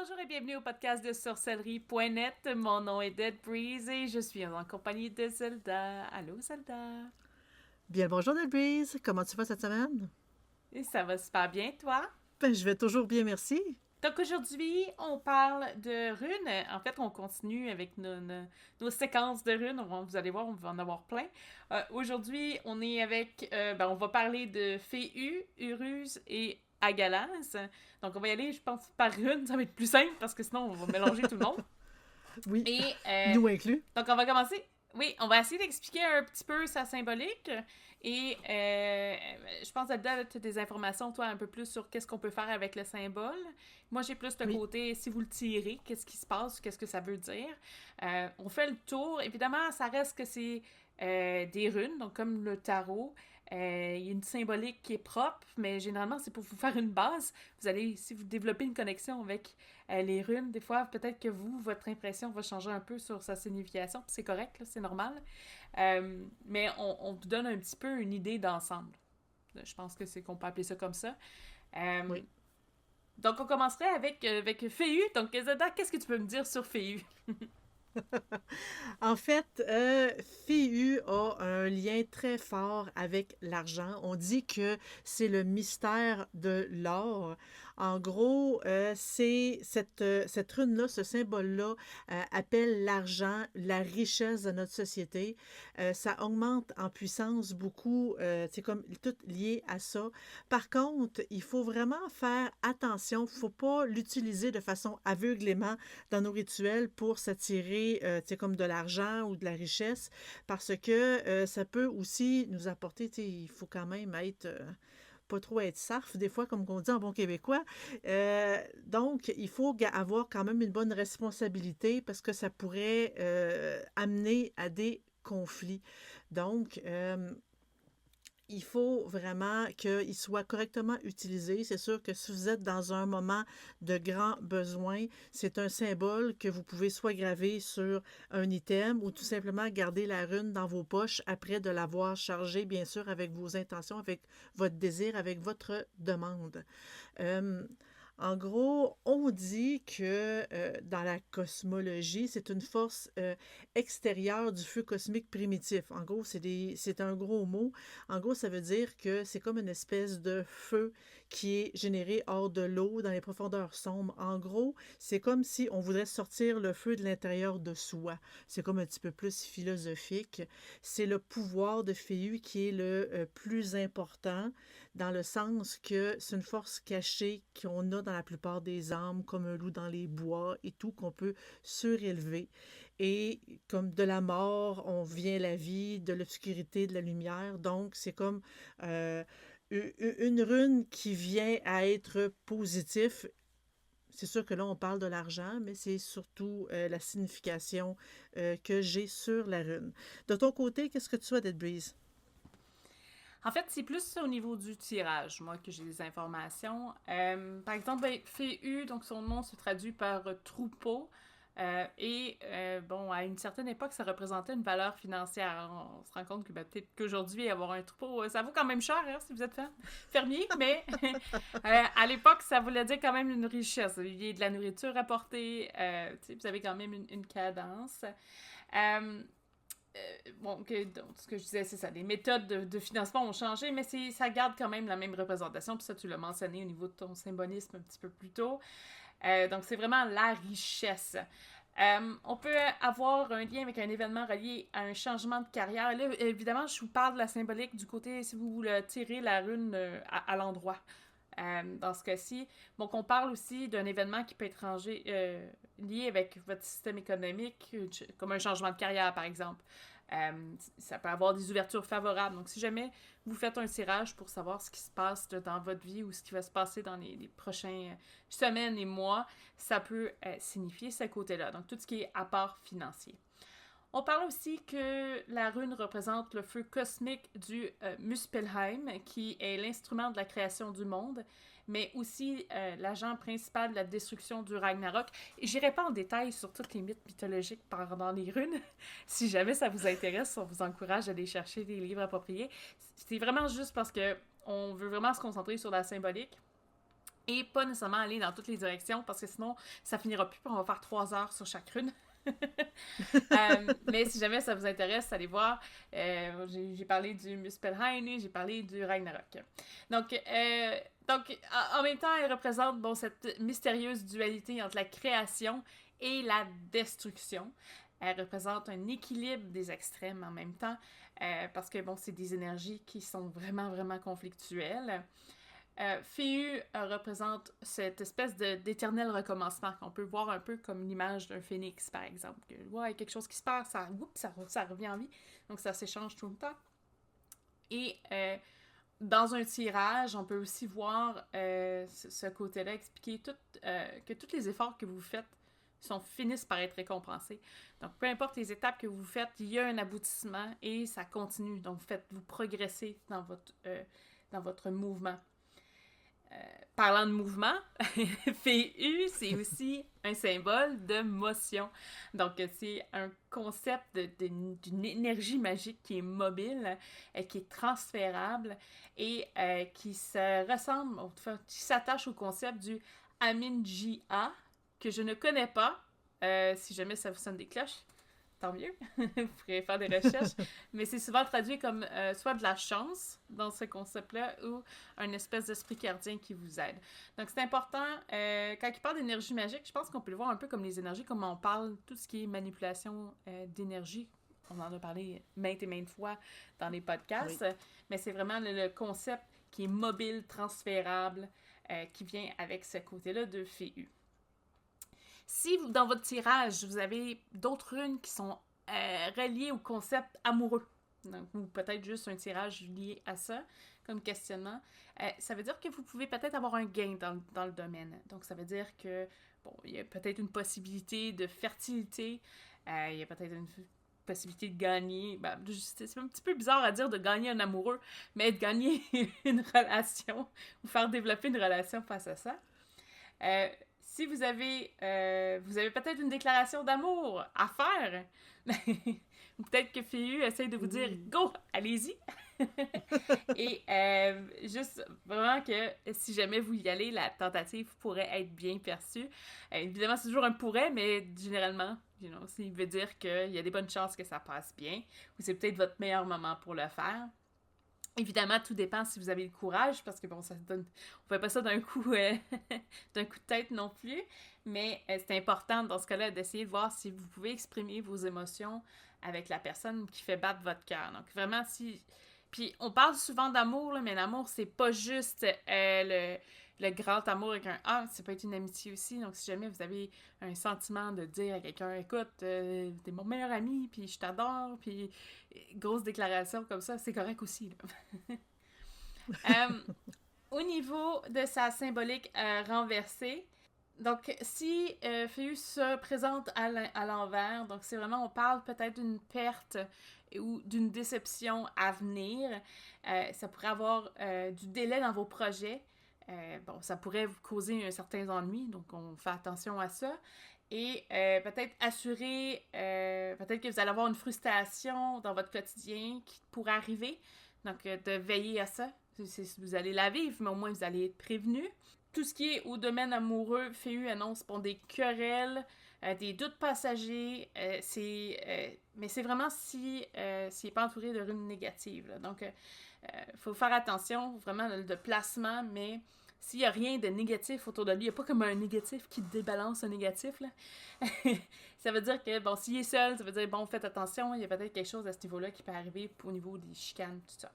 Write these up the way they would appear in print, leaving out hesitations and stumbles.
Bonjour et bienvenue au podcast de sorcellerie.net. Mon nom est Dead Breeze et je suis en compagnie de Zelda. Allô Zelda. Bien le bonjour Delbrise, comment tu vas cette semaine? Et ça va super bien, toi? Ben, je vais toujours bien, merci. Donc aujourd'hui, on parle de runes. En fait, on continue avec nos séquences de runes. Vous allez voir, on va en avoir plein. Aujourd'hui, on est avec... on va parler de Féu, Uruz et Agalaz. Donc on va y aller, je pense, par rune. Ça va être plus simple parce que sinon, on va mélanger tout le monde. Oui, Et nous inclus. donc, on va commencer. Oui, on va essayer d'expliquer un petit peu sa symbolique. Et je pense, Zelda, tu as des informations, toi, un peu plus sur qu'est-ce qu'on peut faire avec le symbole. Moi, j'ai plus le Oui, côté, si vous le tirez, qu'est-ce qui se passe, qu'est-ce que ça veut dire. On fait le tour. Évidemment, ça reste que c'est des runes, donc comme le tarot. Il y a une symbolique qui est propre, mais généralement, c'est pour vous faire une base. Vous allez, si vous développez une connexion avec les runes, des fois, peut-être que votre impression va changer un peu sur sa signification, puis c'est correct, là, c'est normal. Mais on vous donne un petit peu une idée d'ensemble. Je pense que c'est qu'on peut appeler ça comme ça. Euh, oui. donc, on commencerait avec Féu. Donc, Zelda, qu'est-ce que tu peux me dire sur Féu? En fait, Féu a un lien très fort avec l'argent. On dit que c'est le mystère de l'or. En gros, c'est cette rune-là, ce symbole-là, appelle l'argent, la richesse de notre société. Ça augmente en puissance beaucoup. C'est comme tout lié à ça. Par contre, il faut vraiment faire attention. Il ne faut pas l'utiliser de façon aveuglément dans nos rituels pour s'attirer, comme de l'argent ou de la richesse, parce que ça peut aussi nous apporter, il faut quand même être... pas trop être sarf, des fois, comme on dit en bon québécois. Donc, il faut avoir quand même une bonne responsabilité parce que ça pourrait amener à des conflits. Donc, il faut vraiment qu'il soit correctement utilisé. C'est sûr que si vous êtes dans un moment de grand besoin, c'est un symbole que vous pouvez soit graver sur un item ou tout simplement garder la rune dans vos poches après de l'avoir chargée, bien sûr, avec vos intentions, avec votre désir, avec votre demande. Euh, En gros, on dit que dans la cosmologie, c'est une force extérieure du feu cosmique primitif. En gros, c'est un gros mot. En gros, ça veut dire que c'est comme une espèce de feu qui est généré hors de l'eau, dans les profondeurs sombres. En gros, c'est comme si on voudrait sortir le feu de l'intérieur de soi. C'est comme un petit peu plus philosophique. C'est le pouvoir de Féu qui est le plus important dans le sens que c'est une force cachée qu'on a dans la plupart des âmes, comme un loup dans les bois et tout, qu'on peut surélever. Et comme de la mort, on vient la vie, de l'obscurité, de la lumière. Donc, c'est comme euh, une rune qui vient à être positif. C'est sûr que là, on parle de l'argent, mais c'est surtout la signification que j'ai sur la rune. De ton côté, qu'est-ce que tu as, Dead Breeze? En fait, c'est plus au niveau du tirage, moi, que j'ai des informations. Par exemple, Féu, donc son nom se traduit par troupeau. Bon, à une certaine époque, ça représentait une valeur financière. On se rend compte que peut-être qu'aujourd'hui, avoir un troupeau, ça vaut quand même cher, hein, si vous êtes fermier, mais à l'époque, ça voulait dire quand même une richesse. Il y a de la nourriture apportée, vous avez quand même une cadence. Euh, donc, ce que je disais, c'est ça. Les méthodes de financement ont changé, mais ça garde quand même la même représentation. Puis ça, tu l'as mentionné au niveau de ton symbolisme un petit peu plus tôt. Donc, c'est vraiment la richesse. On peut avoir un lien avec un événement relié à un changement de carrière. Là, évidemment, je vous parle de la symbolique du côté, si vous voulez tirer la rune à l'endroit. Dans ce cas-ci. Donc, on parle aussi d'un événement qui peut être lié avec votre système économique, comme un changement de carrière, par exemple. Ça peut avoir des ouvertures favorables. Donc, si jamais vous faites un tirage pour savoir ce qui se passe dans votre vie ou ce qui va se passer dans les prochaines semaines et mois, ça peut signifier ce côté-là. Donc, tout ce qui est apport financier. On parle aussi que la rune représente le feu cosmique du Muspelheim, qui est l'instrument de la création du monde, mais aussi l'agent principal de la destruction du Ragnarok. Et j'irai pas en détail sur tous les mythes mythologiques pendant les runes. Si jamais ça vous intéresse, on vous encourage à aller chercher des livres appropriés. C'est vraiment juste parce que on veut vraiment se concentrer sur la symbolique. Et pas nécessairement aller dans toutes les directions, parce que sinon, ça finira plus, puis on va faire 3 heures sur chaque rune. Mais si jamais ça vous intéresse, allez voir. J'ai parlé du Muspelheim, j'ai parlé du Ragnarok. Donc, en même temps, elle représente cette mystérieuse dualité entre la création et la destruction. Elle représente un équilibre des extrêmes en même temps, parce que c'est des énergies qui sont vraiment, vraiment conflictuelles. Féu représente cette espèce d'éternel recommencement qu'on peut voir un peu comme l'image d'un phénix, par exemple. Ouais, quelque chose qui se passe, ça revient en vie. Donc ça s'échange tout le temps. Et dans un tirage, on peut aussi voir ce côté-là expliquer que tous les efforts que vous faites finissent par être récompensés. Donc, peu importe les étapes que vous faites, il y a un aboutissement et ça continue. Donc, vous progressez dans votre mouvement. Parlant de mouvement, Féu, c'est aussi un symbole de motion. Donc, c'est un concept d'une énergie magique qui est mobile, qui est transférable et qui se ressemble, enfin, qui s'attache au concept du Amin-Jia, que je ne connais pas. Si jamais ça vous sonne des cloches, tant mieux. Vous pourrez faire des recherches. Mais c'est souvent traduit comme soit de la chance dans ce concept-là ou un espèce d'esprit gardien qui vous aide. Donc c'est important. Quand il parle d'énergie magique, je pense qu'on peut le voir un peu comme les énergies, comme on parle tout ce qui est manipulation d'énergie. On en a parlé maintes et maintes fois dans les podcasts. Oui. Mais c'est vraiment le concept qui est mobile, transférable, qui vient avec ce côté-là de Féu. Si dans votre tirage, vous avez d'autres runes qui sont reliées au concept amoureux, donc, ou peut-être juste un tirage lié à ça, comme questionnement, ça veut dire que vous pouvez peut-être avoir un gain dans le domaine. Donc, ça veut dire que, il y a peut-être une possibilité de fertilité, il y a peut-être une possibilité de gagner, c'est un petit peu bizarre à dire de gagner un amoureux, mais de gagner une relation, ou faire développer une relation face à ça. Si vous avez peut-être une déclaration d'amour à faire, ou peut-être que Féu essaie de vous dire « Go, allez-y! » Et juste vraiment que si jamais vous y allez, la tentative pourrait être bien perçue. Évidemment, c'est toujours un pourrait, mais généralement, s'il veut dire qu'il y a des bonnes chances que ça passe bien, ou c'est peut-être votre meilleur moment pour le faire. Évidemment, tout dépend si vous avez le courage, parce que ça donne. On fait pas ça d'un coup de tête non plus, mais c'est important dans ce cas-là d'essayer de voir si vous pouvez exprimer vos émotions avec la personne qui fait battre votre cœur. Donc vraiment, puis on parle souvent d'amour, là, mais l'amour, c'est pas juste le grand amour avec un A, ça peut être une amitié aussi. Donc si jamais vous avez un sentiment de dire à quelqu'un, écoute, t'es mon meilleur ami, puis je t'adore, puis grosse déclaration comme ça, c'est correct aussi. Au niveau de sa symbolique renversée, donc si Féu se présente à l'envers, donc c'est vraiment, on parle peut-être d'une perte ou d'une déception à venir. Ça pourrait avoir du délai dans vos projets. Ça pourrait vous causer un certain ennui, donc on fait attention à ça. Et peut-être peut-être que vous allez avoir une frustration dans votre quotidien qui pourrait arriver. Donc, de veiller à ça. Vous allez la vivre, mais au moins vous allez être prévenu. Tout ce qui est au domaine amoureux, Féu annonce des querelles, des doutes passagers. Mais c'est vraiment s'il n'est pas entouré de runes négatives. Là. Donc, faut faire attention, vraiment, de placement, mais s'il n'y a rien de négatif autour de lui, il n'y a pas comme un négatif qui débalance un négatif, là. Ça veut dire que, s'il est seul, ça veut dire, faites attention, il y a peut-être quelque chose à ce niveau-là qui peut arriver au niveau des chicanes, tout ça.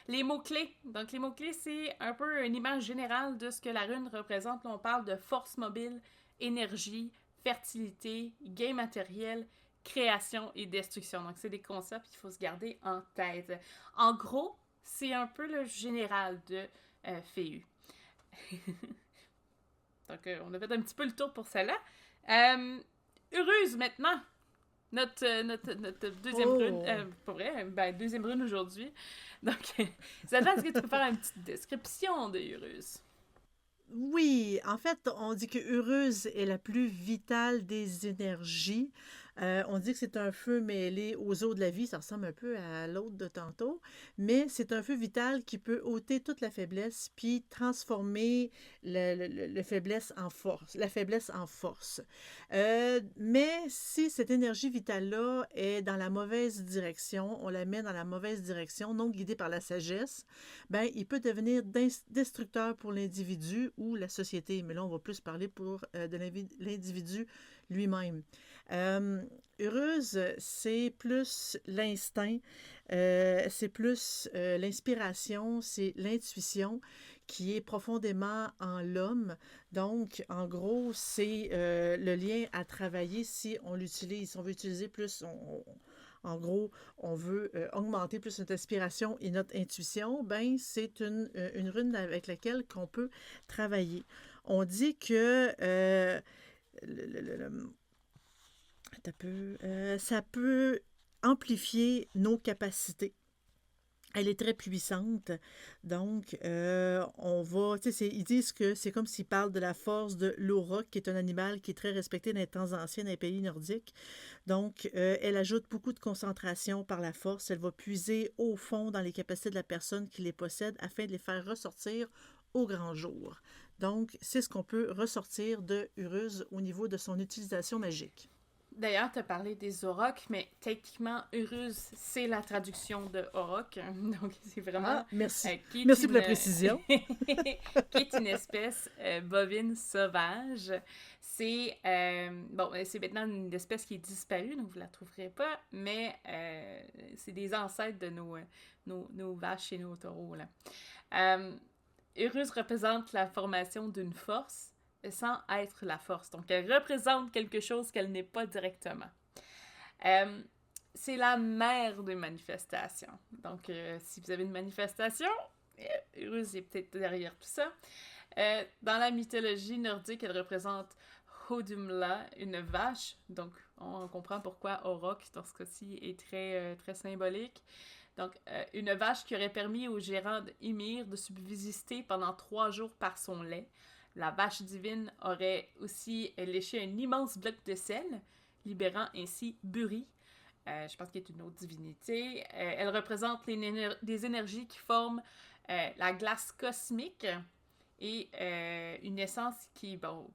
Les mots-clés. Donc, les mots-clés, c'est un peu une image générale de ce que la rune représente. Là, on parle de force mobile, énergie, fertilité, gain matériel, création et destruction. Donc, c'est des concepts qu'il faut se garder en tête. En gros, c'est un peu le général de Féu. Donc, on a fait un petit peu le tour pour celle-là. Uruz, maintenant. Notre deuxième rune. Pas vrai? Deuxième rune aujourd'hui. Donc, Zelda, est-ce que tu peux faire une petite description de Uruz? Oui, en fait, on dit que Uruz est la plus vitale des énergies. On dit que c'est un feu mêlé aux eaux de la vie, ça ressemble un peu à l'autre de tantôt, mais c'est un feu vital qui peut ôter toute la faiblesse puis transformer le faiblesse en force, la faiblesse en force. Mais si cette énergie vitale-là est dans la mauvaise direction, on la met dans la mauvaise direction, non guidée par la sagesse, ben il peut devenir destructeur pour l'individu ou la société. Mais là, on va plus parler de l'individu lui-même. Euh, Heureuse, c'est plus l'instinct, c'est plus l'inspiration, c'est l'intuition qui est profondément en l'homme. Donc, en gros, c'est le lien à travailler si on l'utilise. Si on veut utiliser plus, en gros, on veut augmenter plus notre inspiration et notre intuition, ben c'est une rune avec laquelle qu'on peut travailler. On dit que le, le- le- le- ça peut amplifier nos capacités. Elle est très puissante. Donc, on va. Tu sais, ils disent que c'est comme s'ils parlent de la force de l'auroch, qui est un animal qui est très respecté dans les temps anciens dans les pays nordiques. Donc, elle ajoute beaucoup de concentration par la force. Elle va puiser au fond dans les capacités de la personne qui les possède afin de les faire ressortir au grand jour. Donc, c'est ce qu'on peut ressortir de Uruz au niveau de son utilisation magique. D'ailleurs, tu as parlé des aurochs, mais techniquement, Uruz, c'est la traduction de auroch. Donc, c'est vraiment Ah, merci. qui est Merci pour une la précision. qui est une espèce bovine sauvage. C'est maintenant une espèce qui est disparue, donc vous la trouverez pas, mais c'est des ancêtres de nos vaches et nos taureaux là. Euh, Uruz représente la formation d'une force sans être la force. Donc, elle représente quelque chose qu'elle n'est pas directement. Euh, c'est la mère des manifestations. Donc, si vous avez une manifestation, Uruz est peut-être derrière tout ça. Dans la mythologie nordique, elle représente Hodumla, une vache. Donc, on comprend pourquoi Auroch, dans ce cas-ci, est très symbolique. Donc, une vache qui aurait permis au gérant Ymir de subsister pendant 3 jours par son lait. La vache divine aurait aussi léché un immense bloc de sel, libérant ainsi Buri. Je pense qu'elle est une autre divinité. Elle représente des énergies qui forment la glace cosmique et une essence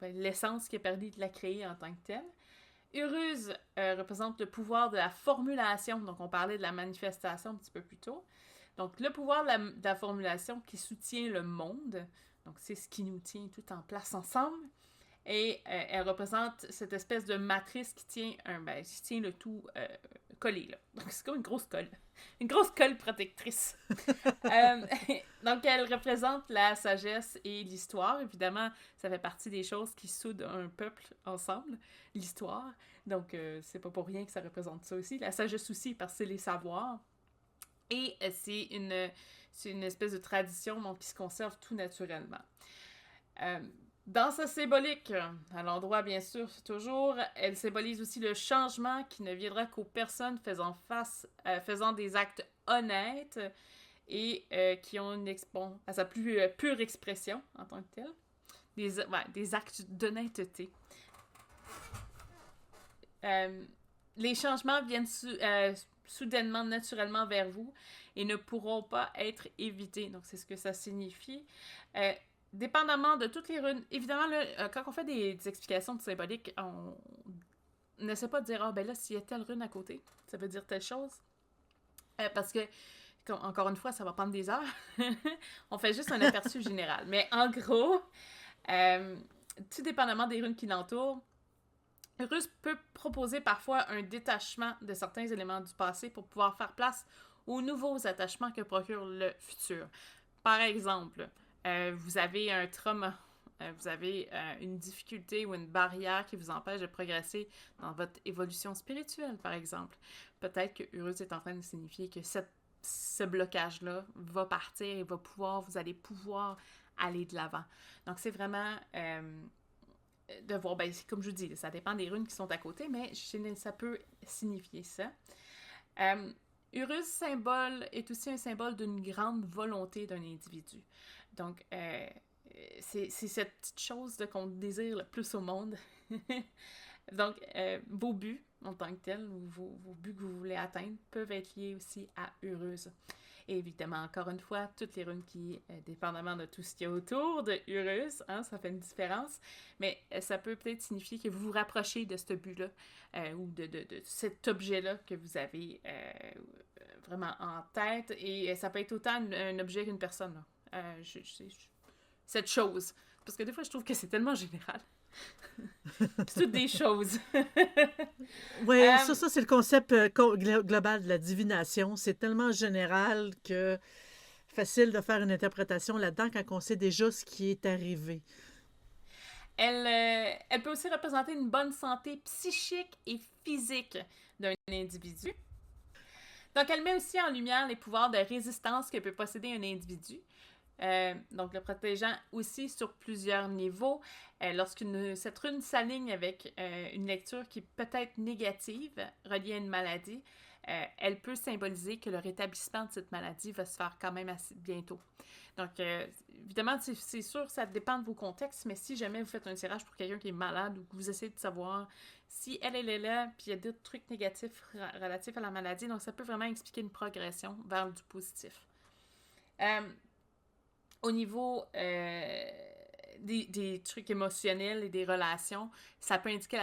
l'essence qui a permis de la créer en tant que telle. Uruz représente le pouvoir de la formulation, donc on parlait de la manifestation un petit peu plus tôt. Donc le pouvoir de la formulation qui soutient le monde, donc c'est ce qui nous tient tout en place ensemble. Et elle représente cette espèce de matrice qui tient le tout collé, là. Donc c'est comme une grosse colle protectrice. Euh, donc, elle représente la sagesse et l'histoire. Évidemment, ça fait partie des choses qui soudent un peuple ensemble, l'histoire. Donc, c'est pas pour rien que ça représente ça aussi. La sagesse aussi, parce que c'est les savoirs. Et c'est une espèce de tradition donc, qui se conserve tout naturellement. Euh, dans sa symbolique, à l'endroit bien sûr, toujours, elle symbolise aussi le changement qui ne viendra qu'aux personnes faisant des actes honnêtes et qui ont à sa plus pure expression en tant que telle, des actes d'honnêteté. Euh, les changements viennent soudainement, naturellement vers vous et ne pourront pas être évités. Donc, c'est ce que ça signifie. Dépendamment de toutes les runes, évidemment, là, quand on fait des explications de symbolique, on n'essaie pas de dire, ah ben là, s'il y a telle rune à côté, ça veut dire telle chose. Parce que encore une fois, ça va prendre des heures. On fait juste un aperçu général. Mais en gros, tout dépendamment des runes qui l'entourent, Uruz peut proposer parfois un détachement de certains éléments du passé pour pouvoir faire place aux nouveaux attachements que procure le futur. Par exemple, vous avez un trauma, vous avez une difficulté ou une barrière qui vous empêche de progresser dans votre évolution spirituelle, par exemple. Peut-être que Uruz est en train de signifier que ce blocage-là va partir et vous allez pouvoir aller de l'avant. Donc, c'est vraiment de voir, comme je vous dis, ça dépend des runes qui sont à côté, mais ça peut signifier ça. Uruz symbole est aussi un symbole d'une grande volonté d'un individu. Donc, c'est cette petite chose qu'on désire le plus au monde. Donc, vos buts, en tant que tel, ou vos buts que vous voulez atteindre, peuvent être liés aussi à heureuse. Et évidemment, encore une fois, toutes les runes qui, dépendamment de tout ce qu'il y a autour de heureuse, hein, ça fait une différence, mais ça peut peut-être signifier que vous vous rapprochez de ce but-là, ou de cet objet-là que vous avez vraiment en tête, et ça peut être autant un objet qu'une personne, là. Cette chose. Parce que des fois, je trouve que c'est tellement général. C'est toutes des choses. Oui, Euh, ça c'est le concept global de la divination. C'est tellement général que facile de faire une interprétation là-dedans quand on sait déjà ce qui est arrivé. elle peut aussi représenter une bonne santé psychique et physique d'un individu. Donc, elle met aussi en lumière les pouvoirs de résistance que peut posséder un individu. Donc, le protégeant aussi sur plusieurs niveaux. Cette rune s'aligne avec une lecture qui est peut-être négative, reliée à une maladie, elle peut symboliser que le rétablissement de cette maladie va se faire quand même assez bientôt. Donc, évidemment, c'est sûr, ça dépend de vos contextes, mais si jamais vous faites un tirage pour quelqu'un qui est malade ou que vous essayez de savoir si elle est là, puis il y a d'autres trucs négatifs relatifs à la maladie, donc ça peut vraiment expliquer une progression vers du positif. Au niveau des trucs émotionnels et des relations, ça peut indiquer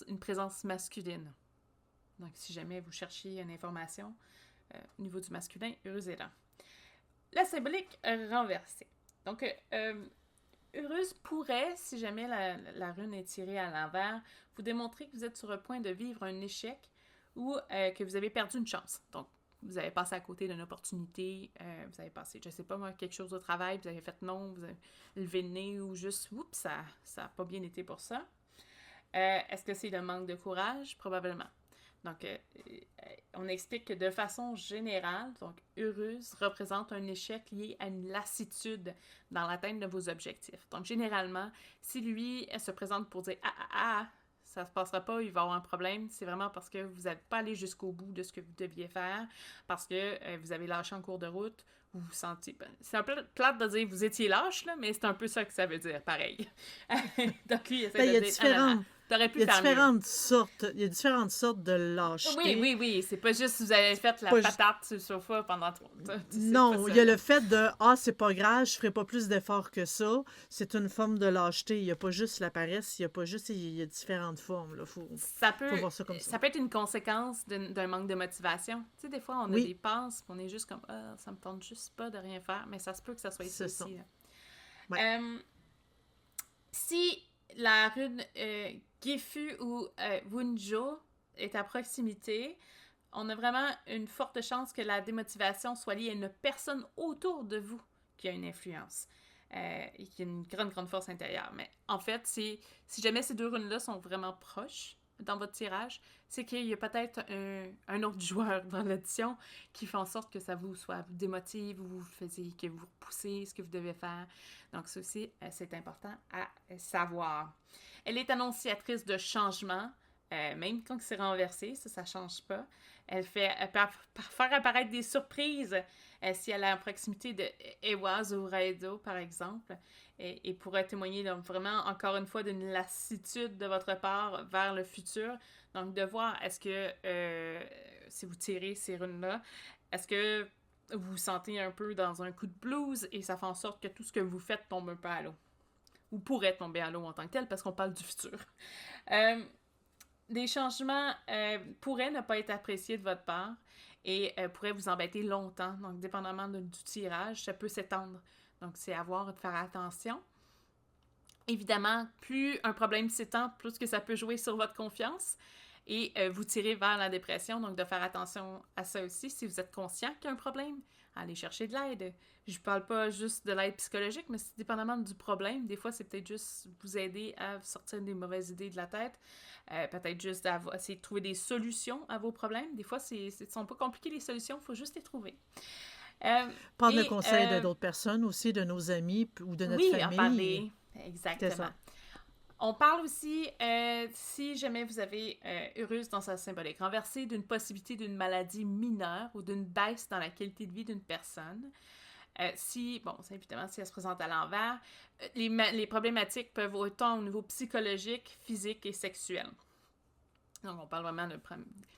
une présence masculine. Donc, si jamais vous cherchiez une information au niveau du masculin, heureuse est là. La symbolique renversée. Donc, heureuse pourrait, si jamais la rune est tirée à l'envers, vous démontrer que vous êtes sur le point de vivre un échec ou que vous avez perdu une chance. Donc, vous avez passé à côté d'une opportunité, vous avez passé, je sais pas moi, quelque chose au travail, vous avez fait non, vous avez levé le nez ou juste, oups, ça n'a pas bien été pour ça. Est-ce que c'est le manque de courage? Probablement. Donc, on explique que de façon générale, donc heureuse représente un échec lié à une lassitude dans l'atteinte de vos objectifs. Donc, généralement, si lui, elle se présente pour dire « Ah, ça se passera pas, il va y avoir un problème », c'est vraiment parce que vous n'êtes pas allé jusqu'au bout de ce que vous deviez faire, parce que vous avez lâché en cours de route, vous vous sentez... C'est un peu plate de dire « vous étiez lâche », là, mais c'est un peu ça que ça veut dire, pareil. Donc, lui, il essaie Il y de a dire « Ah non, non, t'aurais pu faire mieux ». Il y a différentes sortes de Oui, lâcheté. oui, oui. C'est pas juste vous avez fait la Pas patate sur le sofa pendant 30 ans. C'est pas Non, ça. il y a le fait de ah, c'est pas grave, je ferai pas plus d'efforts que ça. C'est une forme de lâcheté. Il n'y a pas juste la paresse, il y a pas juste. Il y a différentes formes. Là. Faut voir ça comme ça. Ça peut être une conséquence d'un manque de motivation. Tu sais, des fois, on a Oui, des passes, on est juste comme ah, ça me tente juste pas de rien faire, mais ça se peut que ça soit ça c'est ça. aussi. Ouais. Si la rune Gifu ou Wunjo est à proximité, on a vraiment une forte chance que la démotivation soit liée à une personne autour de vous qui a une influence et qui a une grande, grande force intérieure. Mais en fait, si jamais ces deux runes-là sont vraiment proches dans votre tirage, c'est qu'il y a peut-être un autre joueur dans l'addition qui fait en sorte que ça vous démotive ou vous faisiez, que vous repoussez ce que vous devez faire. Donc ça aussi, c'est important à savoir. Elle est annonciatrice de changement, même quand c'est renversé, ça ne change pas. Elle peut faire apparaître des surprises si elle est en proximité de Ewaz ou Raido, par exemple, et pourrait témoigner donc, vraiment, encore une fois, d'une lassitude de votre part vers le futur. Donc, de voir, est-ce que, si vous tirez ces runes-là, est-ce que vous vous sentez un peu dans un coup de blues et ça fait en sorte que tout ce que vous faites tombe un peu à l'eau. Ou pourrait tomber à l'eau en tant que tel, parce qu'on parle du futur. Des changements pourraient ne pas être appréciés de votre part et pourraient vous embêter longtemps. Donc, dépendamment du tirage, ça peut s'étendre. Donc, c'est à voir de faire attention. Évidemment, plus un problème s'étend, plus que ça peut jouer sur votre confiance et vous tirer vers la dépression. Donc, de faire attention à ça aussi. Si vous êtes conscient qu'il y a un problème, allez chercher de l'aide. Je ne parle pas juste de l'aide psychologique, mais c'est dépendamment du problème. Des fois, c'est peut-être juste vous aider à sortir des mauvaises idées de la tête. Peut-être juste à essayer de trouver des solutions à vos problèmes. Des fois, ne sont pas compliquées les solutions, il faut juste les trouver. Prendre le conseil de d'autres personnes aussi, de nos amis ou de notre famille. Oui, en parler. Exactement. On parle aussi, si jamais vous avez heureuse dans sa symbolique renversée, d'une possibilité d'une maladie mineure ou d'une baisse dans la qualité de vie d'une personne. C'est évidemment si elle se présente à l'envers, les problématiques peuvent autant au niveau psychologique, physique et sexuel. Donc, on parle vraiment de...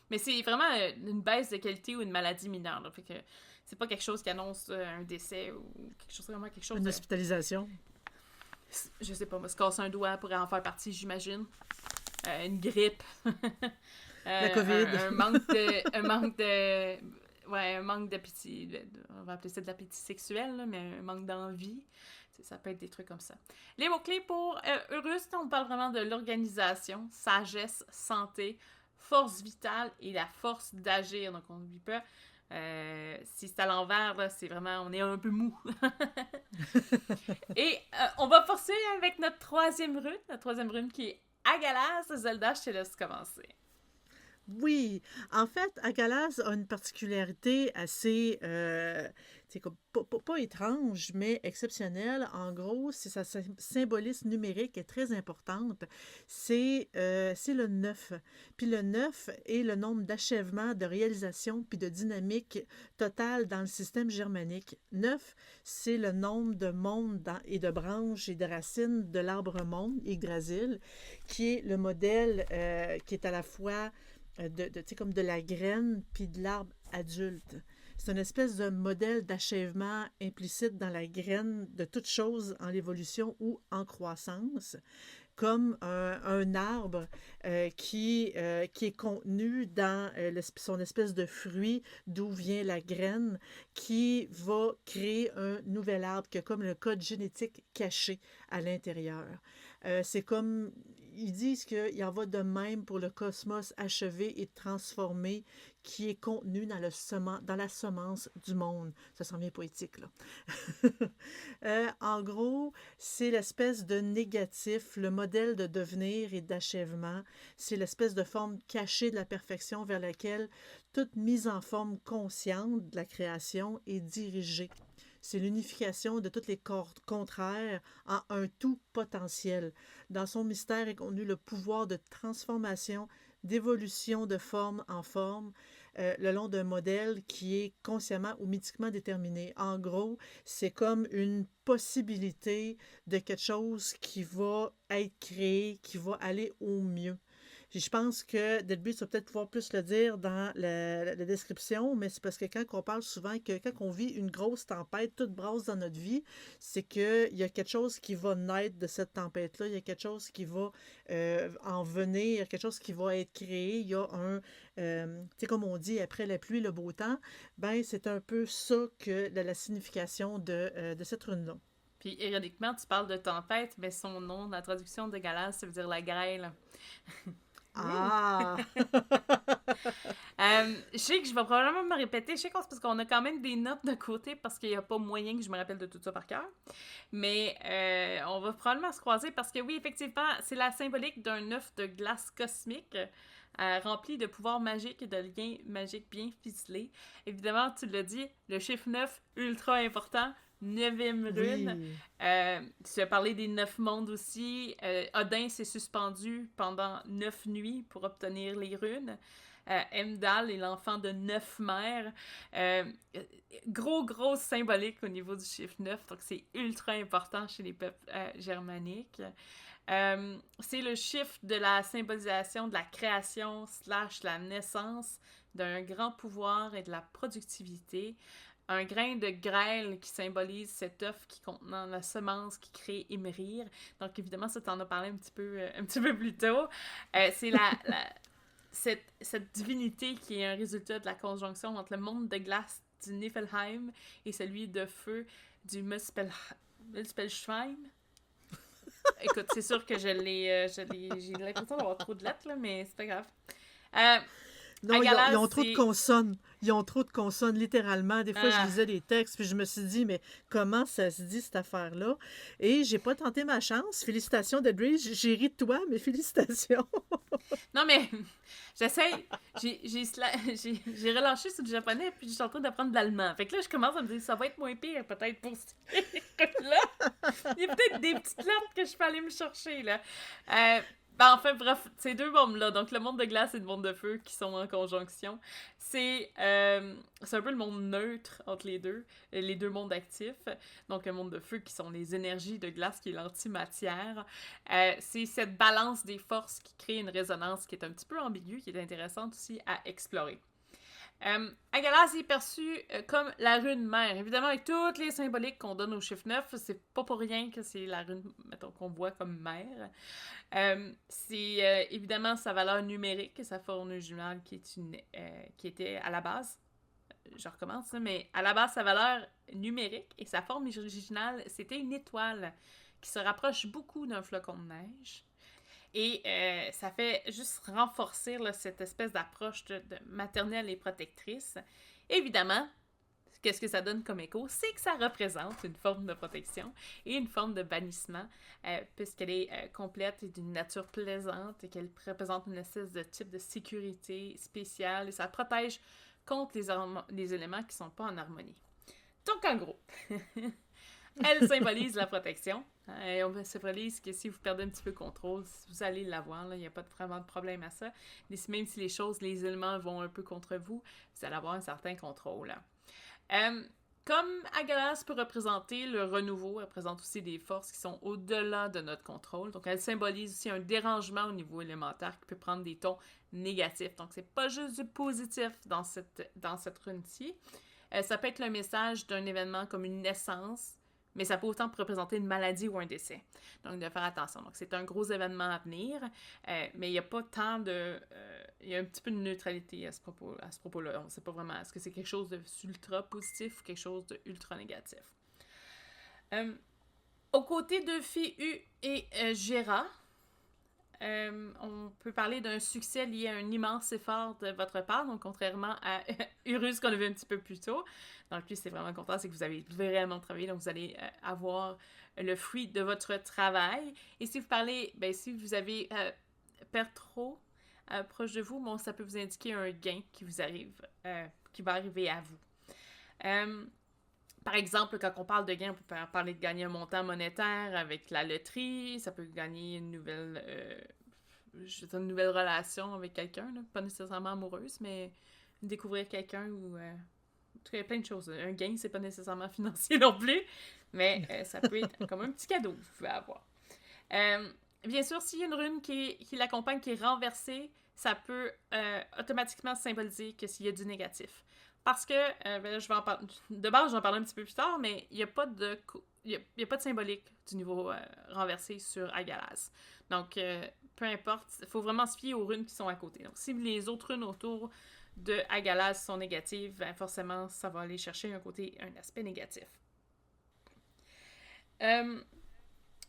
Mais c'est vraiment une baisse de qualité ou une maladie mineure, là. Fait que c'est pas quelque chose qui annonce un décès ou quelque chose, vraiment quelque chose Une de... hospitalisation. Je sais pas, moi, se casser un doigt pourrait en faire partie, j'imagine. Une grippe. La COVID. Un manque de... Ouais, un manque d'appétit. On va appeler ça de l'appétit sexuel, là, mais un manque d'envie. Ça peut être des trucs comme ça. Les mots-clés pour Eurus, on parle vraiment de l'organisation, sagesse, santé, force vitale et la force d'agir. Donc, on n'oublie pas. Si c'est à l'envers, là, c'est vraiment... On est un peu mou. Et on va poursuivre avec notre troisième rune. La troisième rune qui est Agalas. Zelda, je te laisse commencer. Oui, en fait, Agalas a une particularité assez, pas étrange, mais exceptionnelle. En gros, c'est sa symbolisme numérique est très importante. C'est le 9. Puis le 9 est le nombre d'achèvements, de réalisation, puis de dynamique totale dans le système germanique. 9, c'est le nombre de mondes et de branches et de racines de l'arbre monde, Yggdrasil, qui est le modèle qui est à la fois comme de la graine puis de l'arbre adulte. C'est une espèce de modèle d'achèvement implicite dans la graine de toute chose en évolution ou en croissance, comme un arbre qui est contenu dans son espèce de fruit d'où vient la graine, qui va créer un nouvel arbre qui a comme le code génétique caché à l'intérieur. C'est comme... Ils disent qu'il en va de même pour le cosmos achevé et transformé qui est contenu dans la semence du monde. Ça s'en vient poétique, là. En gros, c'est l'espèce de négatif, le modèle de devenir et d'achèvement. C'est l'espèce de forme cachée de la perfection vers laquelle toute mise en forme consciente de la création est dirigée. C'est l'unification de tous les corps contraires en un tout potentiel. Dans son mystère est contenu le pouvoir de transformation, d'évolution de forme en forme, le long d'un modèle qui est consciemment ou mythiquement déterminé. En gros, c'est comme une possibilité de quelque chose qui va être créé, qui va aller au mieux. Je pense que Delbury, tu vas peut-être pouvoir plus le dire dans la description, mais c'est parce que quand on parle souvent que quand on vit une grosse tempête, toute brasse dans notre vie, c'est qu'il y a quelque chose qui va naître de cette tempête-là, il y a quelque chose qui va en venir, quelque chose qui va être créé, il y a un, tu sais, comme on dit, après la pluie, le beau temps, ben c'est un peu ça que la signification de cette rune-là. Puis, ironiquement, tu parles de tempête, mais son nom, la traduction de Galas, ça veut dire la grêle. Ah! Je sais que je vais probablement me répéter. Je sais que c'est parce qu'on a quand même des notes de côté parce qu'il n'y a pas moyen que je me rappelle de tout ça par cœur. Mais on va probablement se croiser parce que oui, effectivement, c'est la symbolique d'un œuf de glace cosmique rempli de pouvoirs magiques et de liens magiques bien ficelés. Évidemment, tu l'as dit, le chiffre 9, ultra important. 9e rune. Oui. Tu as parlé des 9 mondes aussi. Odin s'est suspendu pendant 9 nuits pour obtenir les runes. Heimdall est l'enfant de 9 mères. Grosse symbolique au niveau du chiffre 9. Donc, c'est ultra important chez les peuples germaniques. C'est le chiffre de la symbolisation de la création / la naissance d'un grand pouvoir et de la productivité. Un grain de grêle qui symbolise cet œuf qui contenant la semence qui crée Ymrir. Donc, évidemment, ça t'en a parlé un petit peu plus tôt. C'est cette divinité qui est un résultat de la conjonction entre le monde de glace du Niflheim et celui de feu du Muspelheim. Écoute, c'est sûr que j'ai l'impression d'avoir trop de lettres, là, mais c'est pas grave. Non, ils ont trop de consonnes. Ils ont trop de consonnes, littéralement. Des fois, je lisais des textes, puis je me suis dit, mais comment ça se dit, cette affaire-là? Et j'ai pas tenté ma chance. Félicitations, Delbury. J'ai ri de toi, mais félicitations. Non, mais j'essaye. J'ai relâché sur du japonais, puis je suis en train d'apprendre de l'allemand. Fait que là, je commence à me dire, ça va être moins pire, peut-être, pour là. Il y a peut-être des petites lettres que je peux aller me chercher, là. Ben, enfin, bref, ces deux mondes-là, donc le monde de glace et le monde de feu qui sont en conjonction, c'est un peu le monde neutre entre les deux mondes actifs. Donc le monde de feu qui sont les énergies de glace qui est l'antimatière. C'est cette balance des forces qui crée une résonance qui est un petit peu ambiguë, qui est intéressante aussi à explorer. Agalas est perçu comme la rune mère. Évidemment, avec toutes les symboliques qu'on donne au chiffre 9, c'est pas pour rien que c'est la rune, mettons, qu'on voit comme mère. C'est évidemment sa valeur numérique et sa forme originale qui était à la base. Je recommence, mais à la base, sa valeur numérique et sa forme originale, c'était une étoile qui se rapproche beaucoup d'un flocon de neige. Et ça fait juste renforcer là, cette espèce d'approche de maternelle et protectrice. Évidemment, qu'est-ce que ça donne comme écho? C'est que ça représente une forme de protection et une forme de bannissement, puisqu'elle est complète et d'une nature plaisante et qu'elle représente une espèce de type de sécurité spéciale et ça protège contre les éléments qui ne sont pas en harmonie. Donc, en gros, elle symbolise la protection. Et on symbolise que si vous perdez un petit peu le contrôle, vous allez l'avoir. Il n'y a pas vraiment de problème à ça. Mais même si les éléments vont un peu contre vous, vous allez avoir un certain contrôle. Comme Agalas peut représenter le renouveau, elle représente aussi des forces qui sont au-delà de notre contrôle. Donc, elle symbolise aussi un dérangement au niveau élémentaire qui peut prendre des tons négatifs. Donc, c'est pas juste du positif dans cette rune-ci. Ça peut être le message d'un événement comme une naissance, mais ça peut autant représenter une maladie ou un décès. Donc, de faire attention. Donc, c'est un gros événement à venir, mais il n'y a pas tant de... il y a un petit peu de neutralité à ce propos-là. On ne sait pas vraiment, est-ce que c'est quelque chose d'ultra positif ou quelque chose d'ultra négatif. Aux côtés de Féu et Gera, on peut parler d'un succès lié à un immense effort de votre part, donc contrairement à Urus qu'on a vu un petit peu plus tôt. Donc lui, c'est vraiment content, c'est que vous avez vraiment travaillé, donc vous allez avoir le fruit de votre travail. Et si vous parlez, si vous avez Pertro proche de vous, bon, ça peut vous indiquer un gain qui vous arrive, qui va arriver à vous. Par exemple, quand on parle de gain, on peut parler de gagner un montant monétaire avec la loterie, ça peut gagner une nouvelle relation avec quelqu'un, là, pas nécessairement amoureuse, mais découvrir quelqu'un ou... en tout cas, il y a plein de choses. Un gain, c'est pas nécessairement financier non plus, mais ça peut être comme un petit cadeau que vous pouvez avoir. Bien sûr, s'il y a une rune qui l'accompagne, qui est renversée, ça peut automatiquement symboliser que s'il y a du négatif. Parce que, là, je vais en parler. De base, je vais en parler un petit peu plus tard, mais il n'y a pas de symbolique du niveau renversé sur Agalas. Donc, peu importe, il faut vraiment se fier aux runes qui sont à côté. Donc, si les autres runes autour de Agalas sont négatives, forcément, ça va aller chercher un aspect négatif.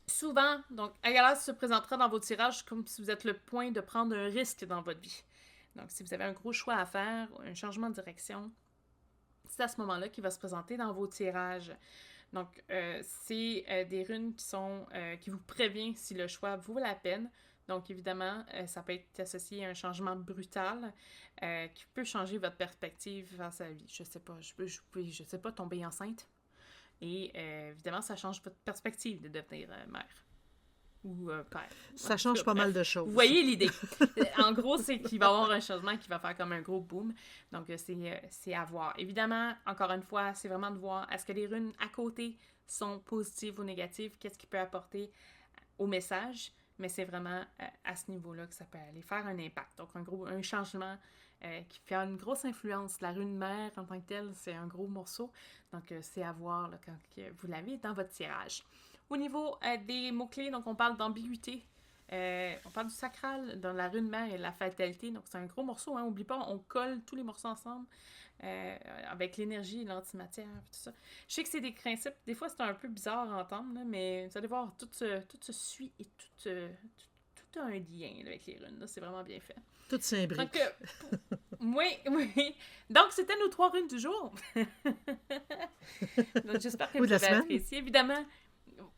Souvent, donc, Agalas se présentera dans vos tirages comme si vous êtes le point de prendre un risque dans votre vie. Donc, si vous avez un gros choix à faire, un changement de direction, c'est à ce moment-là qu'il va se présenter dans vos tirages. Donc, c'est des runes qui vous préviennent si le choix vaut la peine. Donc, évidemment, ça peut être associé à un changement brutal qui peut changer votre perspective face à la vie. Je sais pas, tomber enceinte. Et évidemment, ça change votre perspective de devenir mère. Ou père. Ça change pas mal de choses. Vous voyez l'idée. En gros, c'est qu'il va y avoir un changement qui va faire comme un gros boom. Donc, c'est à voir. Évidemment, encore une fois, c'est vraiment de voir est-ce que les runes à côté sont positives ou négatives, qu'est-ce qui peut apporter au message. Mais c'est vraiment à ce niveau-là que ça peut aller faire un impact. Donc, un changement qui fait une grosse influence. La rune mère, en tant que telle, c'est un gros morceau. Donc, c'est à voir là, quand vous l'avez dans votre tirage. Au niveau des mots-clés, donc on parle d'ambiguïté. On parle du sacral dans la rune mère et la fatalité. Donc, c'est un gros morceau. Hein. N'oublie pas, on colle tous les morceaux ensemble avec l'énergie et l'antimatière. Tout ça. Je sais que c'est des principes. Des fois, c'est un peu bizarre à entendre, là, mais vous allez voir, tout se suit et tout a un lien là, avec les runes. Là. C'est vraiment bien fait. Tout s'imbrique. Donc, oui. Donc, c'était nos 3 runes du jour. Donc, j'espère que vous avez apprécié. Évidemment...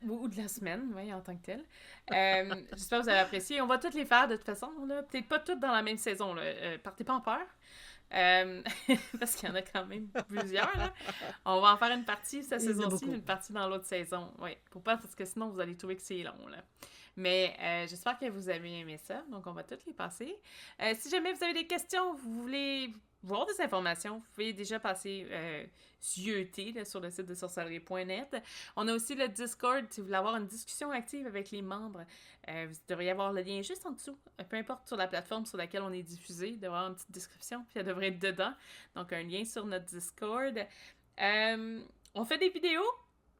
Ou de la semaine, oui, en tant que telle. J'espère que vous avez apprécié. On va toutes les faire de toute façon. Là. Peut-être pas toutes dans la même saison. Là. Partez pas en peur. Euh, parce qu'il y en a quand même plusieurs, là. On va en faire une partie cette Il y en a saison-ci, beaucoup. une partie dans l'autre saison. Oui, pour pas, parce que sinon vous allez trouver que c'est long, là. Mais j'espère que vous avez aimé ça, donc on va toutes les passer. Si jamais vous avez des questions, vous voulez voir des informations, vous pouvez déjà passer zioter là, sur le site de sorcellerie.net. On a aussi le Discord, si vous voulez avoir une discussion active avec les membres. Vous devriez avoir le lien juste en dessous. Peu importe sur la plateforme sur laquelle on est diffusé, il devrait y avoir une petite description, puis elle devrait être dedans. Donc un lien sur notre Discord. On fait des vidéos.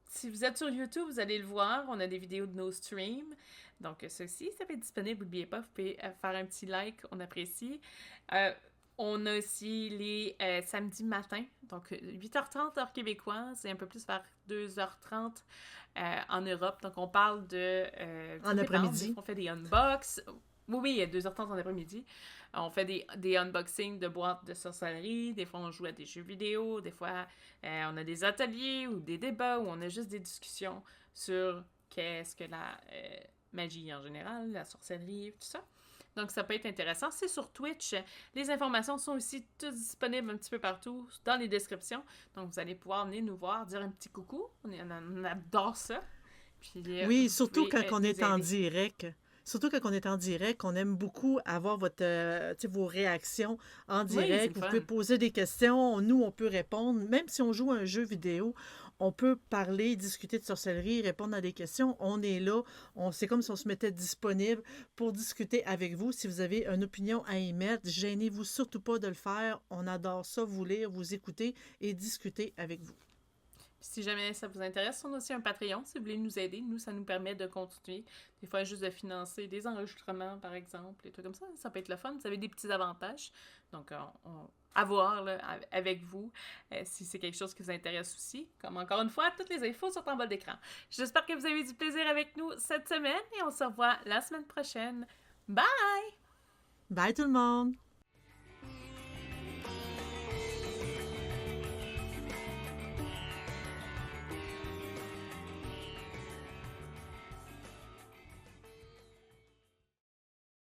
Si vous êtes sur YouTube, vous allez le voir. On a des vidéos de nos streams. Donc, ceci, ça va être disponible. N'oubliez pas, vous pouvez faire un petit like. On apprécie. Euh, on a aussi les samedis matins. Donc, 8h30 heure québécoise et un peu plus vers 2h30 en Europe. Donc, on parle de... En ça dépend. Des après-midi. fois, on fait des unbox. Oui, oui, il y a 2h30 en après-midi. On fait des unboxings de boîtes de sorcellerie. Des fois, on joue à des jeux vidéo. Des fois, on a des ateliers ou des débats où on a juste des discussions sur qu'est-ce que la magie en général, la sorcellerie, tout ça. Donc, ça peut être intéressant. C'est sur Twitch. Les informations sont aussi toutes disponibles un petit peu partout dans les descriptions. Donc, vous allez pouvoir venir nous voir, dire un petit coucou. On adore ça. Puis, Oui, vous surtout pouvez quand on nous est en aider. direct. Surtout quand on est en direct, on aime beaucoup avoir tu sais, vos réactions en Oui, c'est le direct. Vous pouvez fun. poser des questions, nous, on peut répondre. Même si on joue à un jeu vidéo, on peut parler, discuter de sorcellerie, répondre à des questions. On est là. C'est comme si on se mettait disponible pour discuter avec vous. Si vous avez une opinion à émettre, gênez-vous surtout pas de le faire. On adore ça, vous lire, vous écouter et discuter avec vous. Si jamais ça vous intéresse, on a aussi un Patreon si vous voulez nous aider. Nous, ça nous permet de continuer. Des fois, juste de financer des enregistrements, par exemple, des trucs comme ça. Ça peut être le fun. Vous avez des petits avantages. Donc, à voir là, avec vous si c'est quelque chose qui vous intéresse aussi. Comme encore une fois, toutes les infos sont en bas d'écran. J'espère que vous avez eu du plaisir avec nous cette semaine et on se revoit la semaine prochaine. Bye! Bye tout le monde!